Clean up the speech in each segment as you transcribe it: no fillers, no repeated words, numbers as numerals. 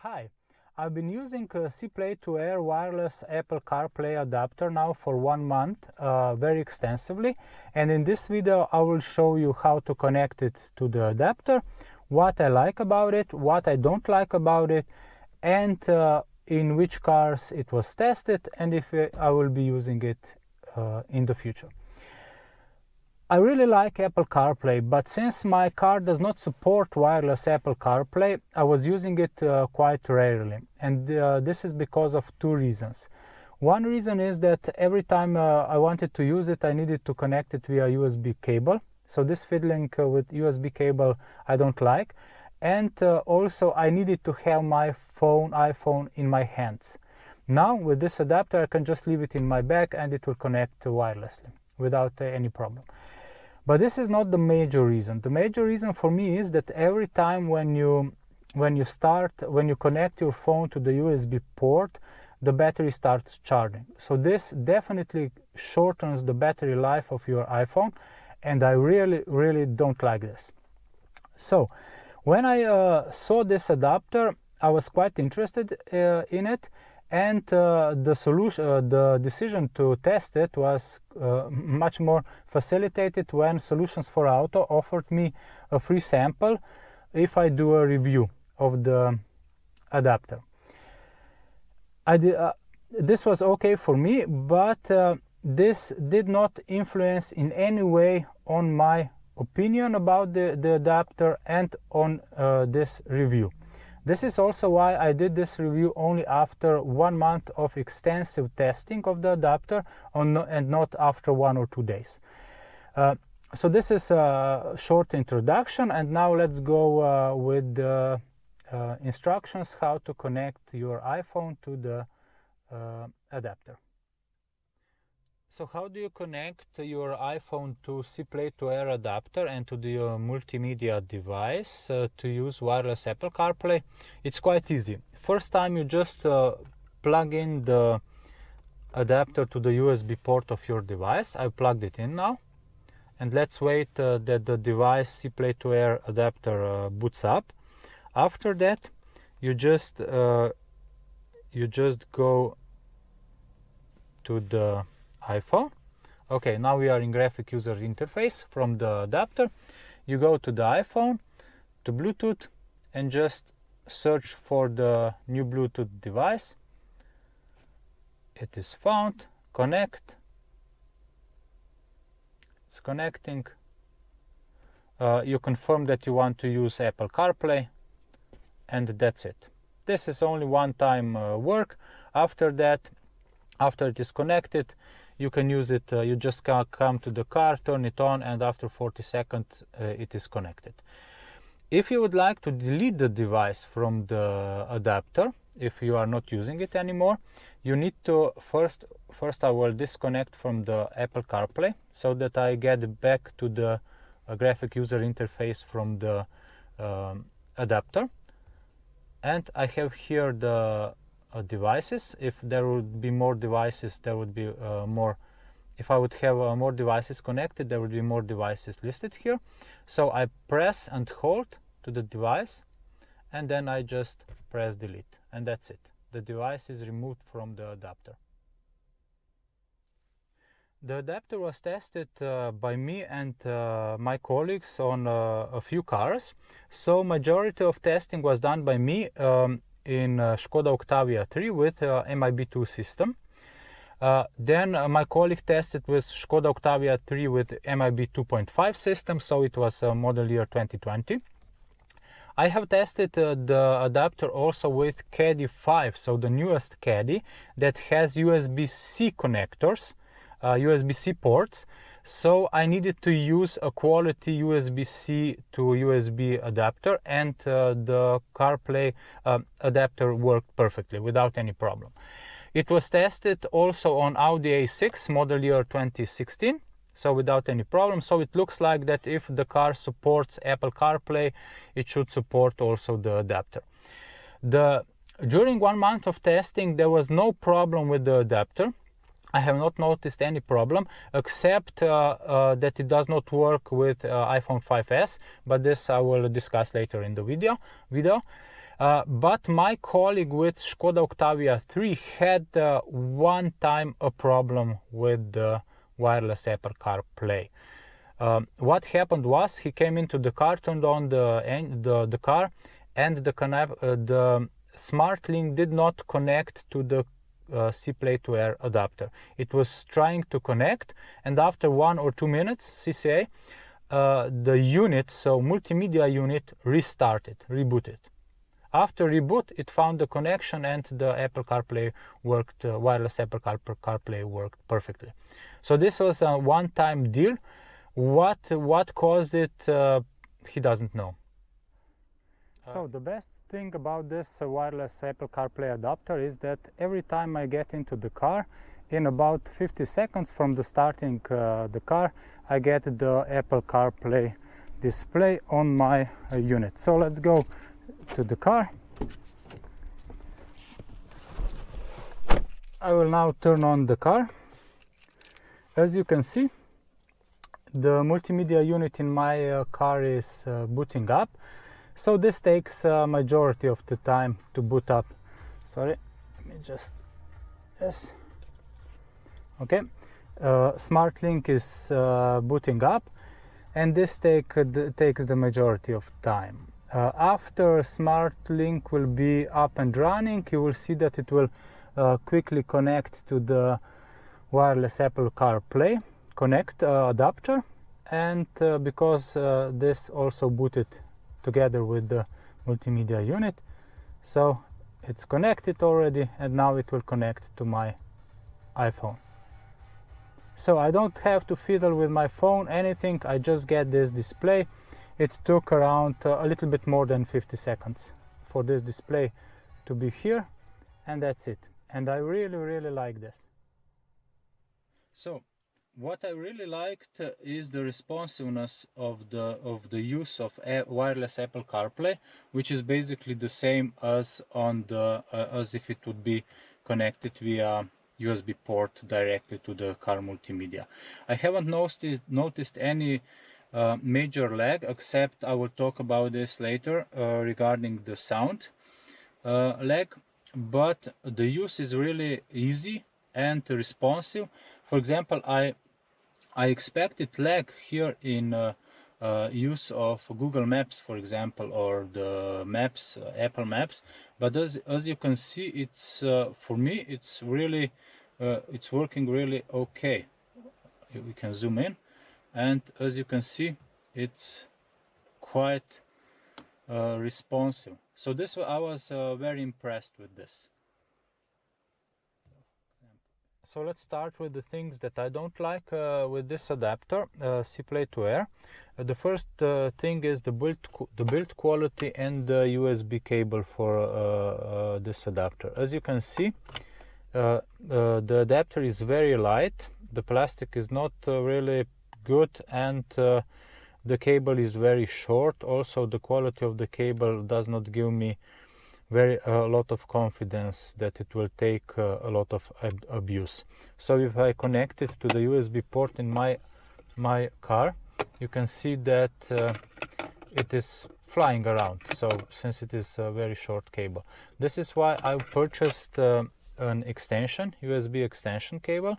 Hi, I've been using CPLAY2air wireless Apple Carplay adapter now for 1 month very extensively, and in this video I will show you how to connect it to the adapter, what I like about it, what I don't like about it, and in which cars it was tested, and if I will be using it in the future. I really like Apple CarPlay, but since my car does not support wireless Apple CarPlay, I was using it quite rarely. And this is because of 2 reasons. One reason is that every time I wanted to use it, I needed to connect it via USB cable. So this fiddling with USB cable I don't like. And also I needed to have my iPhone in my hands. Now with this adapter I can just leave it in my bag and it will connect wirelessly without any problem. But this is not the major reason. The major reason for me is that every time when you connect your phone to the USB port, the battery starts charging. So this definitely shortens the battery life of your iPhone, and I really don't like this. So when I saw this adapter, I was quite interested in it. And the decision to test it was much more facilitated when Solutions for Auto offered me a free sample if I do a review of the adapter. This was okay for me, but this did not influence in any way on my opinion about the adapter and on this review. This is also why I did this review only after 1 month of extensive testing of the adapter and not after 1 or 2 days. So this is a short introduction, and now let's go with the instructions how to connect your iPhone to the adapter. So how do you connect your iPhone to CPLAY2air adapter and to the multimedia device to use wireless Apple CarPlay? It's quite easy. First time you just plug in the adapter to the USB port of your device. I've plugged it in now. And let's wait that the device CPLAY2air adapter boots up. After that, you just go to the iPhone. Okay, now we are in graphic user interface from the adapter. You go to the iPhone, to Bluetooth, and just search for the new Bluetooth device. It is found. Connect. It's connecting. You confirm that you want to use Apple CarPlay, and that's it. This is only one-time work. After that, after it is connected, you can use it. You just come to the car, turn it on, and after 40 seconds it is connected. If you would like to delete the device from the adapter, if you are not using it anymore, you need to first I will disconnect from the Apple CarPlay so that I get back to the graphic user interface from the adapter. And I have here the devices. If there would be more devices, there would be more. If I would have more devices connected, there would be more devices listed here. So I press and hold to the device, and then I just press delete, and that's it. The device is removed from the adapter. The adapter was tested by me and my colleagues on a few cars. So majority of testing was done by me in Skoda Octavia 3 with MIB2 system. Then my colleague tested with Skoda Octavia 3 with MIB 2.5 system, so it was model year 2020. I have tested the adapter also with Caddy 5, so the newest Caddy that has USB-C connectors, USB-C ports. So I needed to use a quality USB-C to USB adapter, and the CarPlay adapter worked perfectly without any problem. It was tested also on Audi A6 model year 2016, so without any problem. So it looks like that if the car supports Apple CarPlay, it should support also the adapter. During 1 month of testing, there was no problem with the adapter. I have not noticed any problem, except that it does not work with iPhone 5s, but this I will discuss later in the video. But my colleague with Skoda Octavia 3 had one time a problem with the wireless Apple CarPlay. What happened was he came into the car, turned on the car, and the SmartLink did not connect to the CPLAY2air adapter. It was trying to connect, and after 1 or 2 minutes, CCA, the unit, so multimedia unit, rebooted. After reboot, it found the connection and the Apple CarPlay worked, wireless Apple CarPlay worked perfectly. So this was a one-time deal. What caused it, he doesn't know. So the best thing about this wireless Apple CarPlay adapter is that every time I get into the car, in about 50 seconds from the starting the car, I get the Apple CarPlay display on my unit. So let's go to the car. I will now turn on the car. As you can see, the multimedia unit in my car is booting up. So this takes majority of the time to boot up. Sorry, let me just, yes. Okay, SmartLink is booting up, and this takes the majority of time. After SmartLink will be up and running, you will see that it will quickly connect to the wireless Apple CarPlay adapter, and because this also booted together with the multimedia unit, so it's connected already, and now it will connect to my iPhone. So I don't have to fiddle with my phone, anything, I just get this display. It took around a little bit more than 50 seconds for this display to be here, and that's it. And I really like this. So what I really liked is the responsiveness of the use of wireless Apple CarPlay, which is basically the same as on the as if it would be connected via USB port directly to the car multimedia. I haven't noticed any major lag, except I will talk about this later regarding the sound lag, but the use is really easy and responsive. For example, I expected lag here in use of Google Maps, for example, or the Maps, Apple Maps, but as you can see, it's for me it's really it's working really okay. We can zoom in, and as you can see, it's quite responsive. So this, I was very impressed with this. So let's start with the things that I don't like with this adapter, CPLAY2air. The first thing is the build quality and the USB cable for this adapter. As you can see, the adapter is very light, the plastic is not really good, and the cable is very short. Also, the quality of the cable does not give me a lot of confidence that it will take a lot of abuse. So if I connect it to the USB port in my car, you can see that it is flying around. So since it is a very short cable, this is why I purchased an extension, USB extension cable,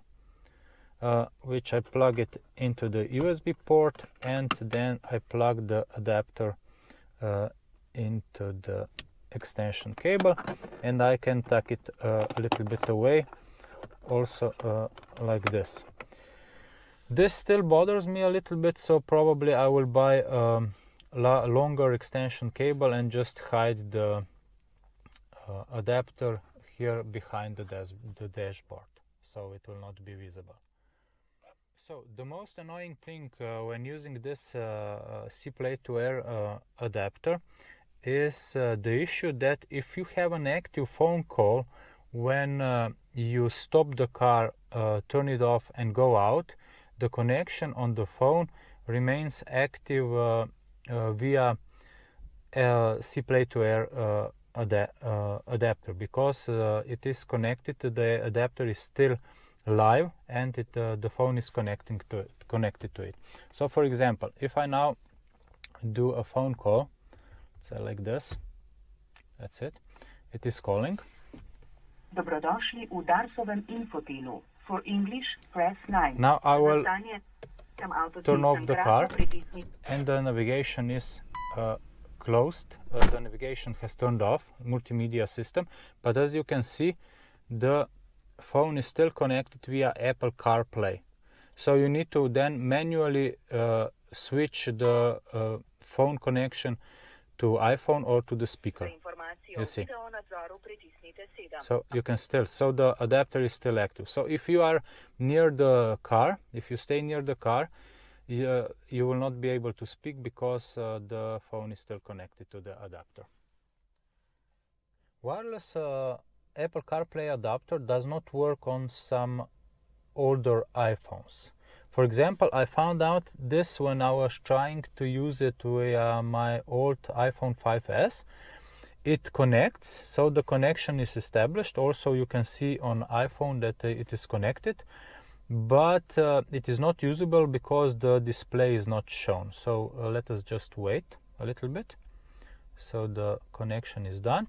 which I plug it into the USB port, and then I plug the adapter into the extension cable, and I can tuck it a little bit away also like this. This still bothers me a little bit, so probably I will buy a longer extension cable and just hide the adapter here behind the dashboard, so it will not be visible. So the most annoying thing when using this CPLAY2air adapter is the issue that if you have an active phone call, when you stop the car, turn it off and go out, the connection on the phone remains active via CPLAY2air adapter, because it is connected, the adapter is still live, and the phone is connected to it. So for example, if I now do a phone call, say like this, That's it. It is calling. Dobrodošli v Darsovem infotelu. For English, press 9. Now I will turn off the car and the navigation is closed. The navigation has turned off, multimedia system, but as you can see, the phone is still connected via Apple Carplay. So you need to then manually switch the phone connection to iPhone or to the speaker. You see. So you can still, so the adapter is still active. So if you are near the car, if you stay near the car, you will not be able to speak because the phone is still connected to the adapter. Wireless Apple CarPlay adapter does not work on some older iPhones. For example, I found out this when I was trying to use it with my old iPhone 5S. It connects, so the connection is established. Also, you can see on iPhone that it is connected, but it is not usable because the display is not shown. So let us just wait a little bit. So the connection is done,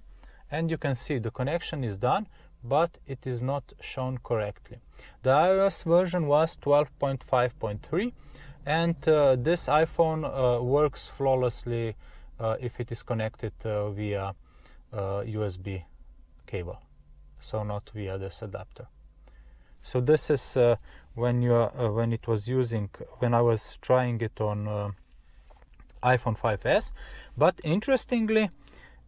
and you can see the connection is done, but it is not shown correctly. The iOS version was 12.5.3, and this iPhone works flawlessly if it is connected via USB cable, so not via this adapter. So this is when I was trying it on iPhone 5S, but interestingly,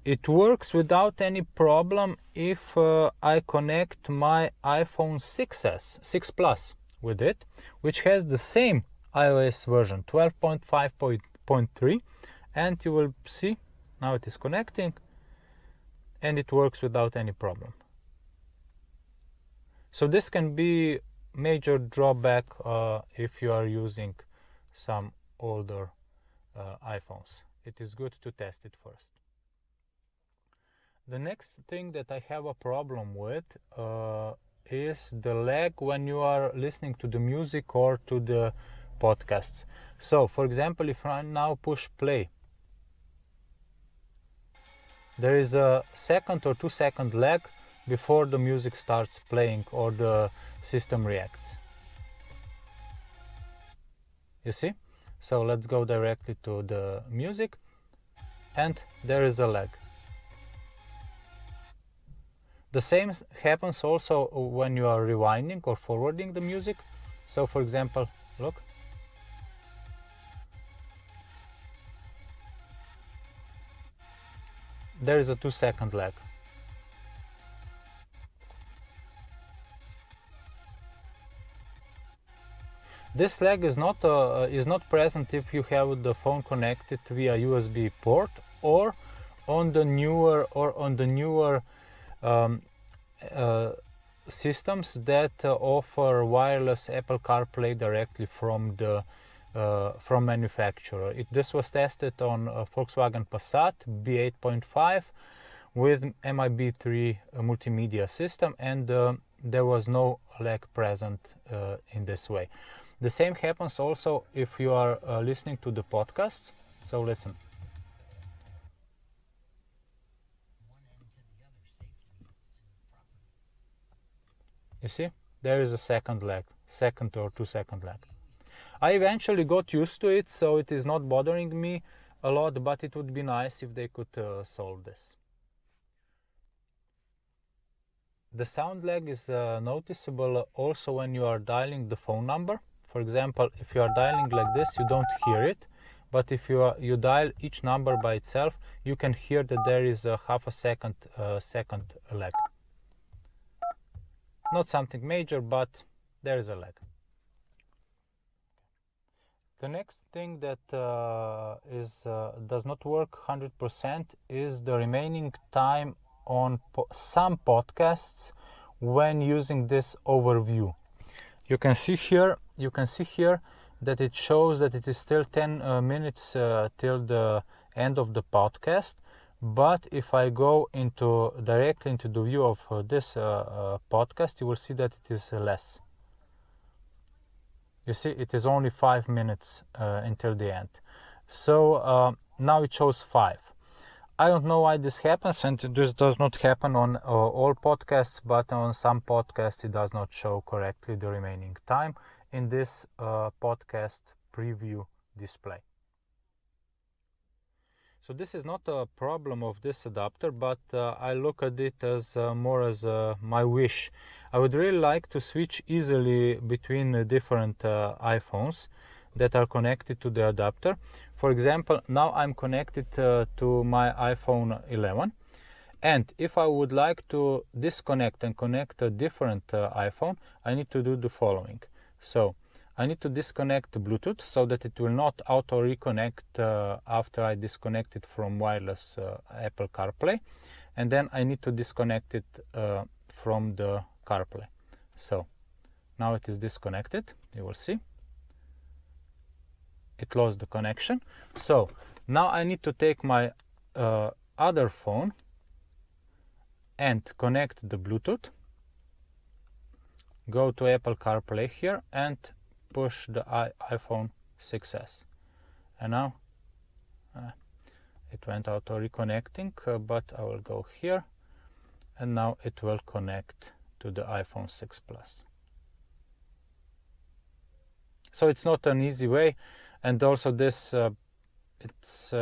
it works without any problem if I connect my iPhone 6 Plus with it, which has the same iOS version 12.5.3, and you will see now it is connecting and it works without any problem. So this can be major drawback if you are using some older iPhones. It is good to test it first. The next thing that I have a problem with is the lag when you are listening to the music or to the podcasts. So for example, if I now push play, there is a 1 or 2 second lag before the music starts playing or the system reacts. You see? So let's go directly to the music, and there is a lag. The same happens also when you are rewinding or forwarding the music. So for example, look. There is a 2 second lag. This lag is not present if you have the phone connected via USB port or on the newer systems that offer wireless Apple CarPlay directly from the manufacturer. This was tested on Volkswagen Passat B8.5 with MIB3 multimedia system, and there was no lag present in this way. The same happens also if you are listening to the podcasts. So listen. You see, there is a second or 2 second lag. I eventually got used to it, so it is not bothering me a lot, but it would be nice if they could solve this. The sound lag is noticeable also when you are dialing the phone number. For example, if you are dialing like this, you don't hear it, but if you dial each number by itself, you can hear that there is a half a second lag. Not something major, but there is a lag. The next thing that does not work 100% is the remaining time on some podcasts when using this overview. You can see here that it shows that it is still 10 minutes till the end of the podcast. But if I go directly into the view of this podcast, you will see that it is less. You see, it is only 5 minutes until the end. So now it shows 5. I don't know why this happens, and this does not happen on all podcasts, but on some podcasts it does not show correctly the remaining time in this podcast preview display. So this is not a problem of this adapter, but I look at it as more as my wish. I would really like to switch easily between different iPhones that are connected to the adapter. For example, now I'm connected to my iPhone 11, and if I would like to disconnect and connect a different iPhone, I need to do the following. So I need to disconnect the Bluetooth so that it will not auto reconnect after I disconnect it from wireless Apple Carplay, and then I need to disconnect it from the CarPlay. So now it is disconnected, you will see. It lost the connection. So now I need to take my other phone and connect the Bluetooth, go to Apple CarPlay here and push the iPhone 6s, and now it went auto reconnecting, but I will go here and now it will connect to the iPhone 6 Plus. So it's not an easy way, and also this it's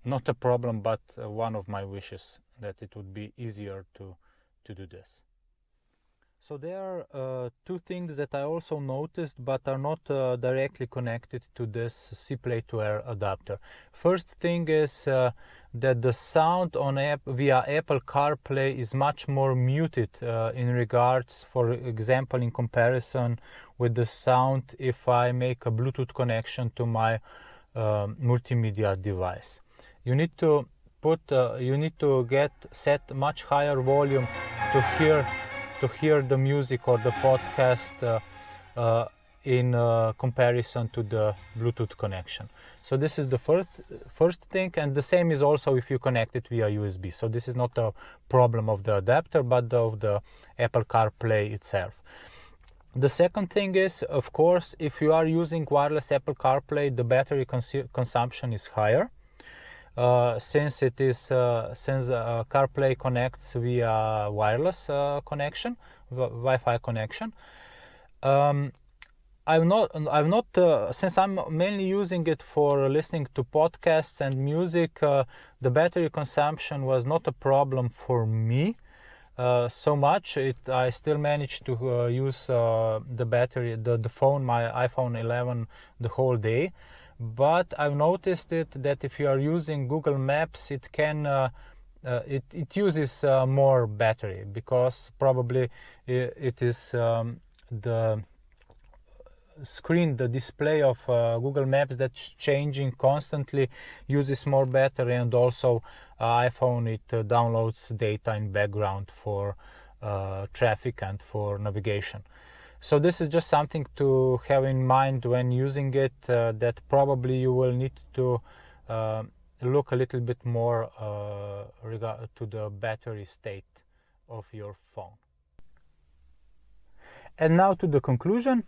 not a problem, but one of my wishes that it would be easier to do this. So there are two things that I also noticed but are not directly connected to this CPLAY2air adapter. First thing is that the sound on via Apple CarPlay is much more muted in regards, for example, in comparison with the sound if I make a Bluetooth connection to my multimedia device. You need to set much higher volume to hear the music or the podcast in comparison to the Bluetooth connection. So this is the first thing, and the same is also if you connect it via USB. So this is not a problem of the adapter, but of the Apple CarPlay itself. The second thing is, of course, if you are using wireless Apple CarPlay, the battery consumption is higher. Since CarPlay connects via wireless connection, Wi-Fi connection. Since I'm mainly using it for listening to podcasts and music, the battery consumption was not a problem for me so much. I still managed to use the phone, my iPhone 11, the whole day. But I've noticed that if you are using Google Maps, it uses more battery, because probably it is the screen, the display of Google Maps that's changing constantly, uses more battery, and also iPhone, it downloads data in background for traffic and for navigation. So this is just something to have in mind when using it, that probably you will need to look a little bit more to the battery state of your phone. And now to the conclusion.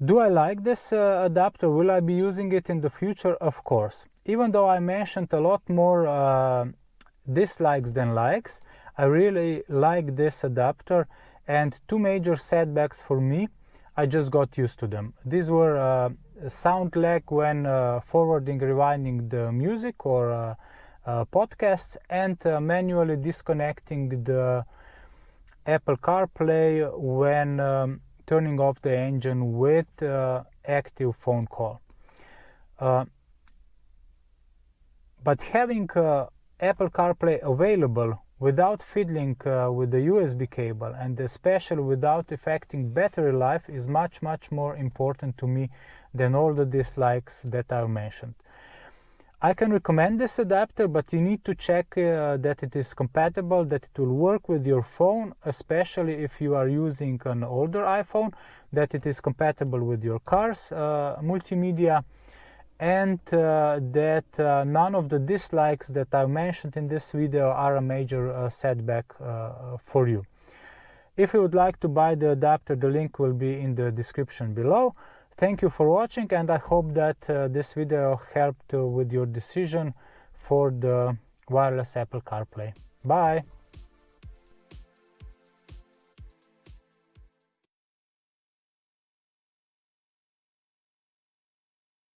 Do I like this adapter? Will I be using it in the future? Of course. Even though I mentioned a lot more dislikes than likes, I really like this adapter. And two major setbacks for me, I just got used to them. These were sound lag when forwarding, rewinding the music or podcasts, and manually disconnecting the Apple CarPlay when turning off the engine with active phone call. But having Apple CarPlay available without fiddling with the USB cable, and especially without affecting battery life, is much more important to me than all the dislikes that I've mentioned. I can recommend this adapter, but you need to check that it is compatible, that it will work with your phone, especially if you are using an older iPhone, that it is compatible with your car's multimedia, and that none of the dislikes that I mentioned in this video are a major setback for you. If you would like to buy the adapter, the link will be in the description below. Thank you for watching, and I hope that this video helped with your decision for the wireless Apple Carplay. Bye!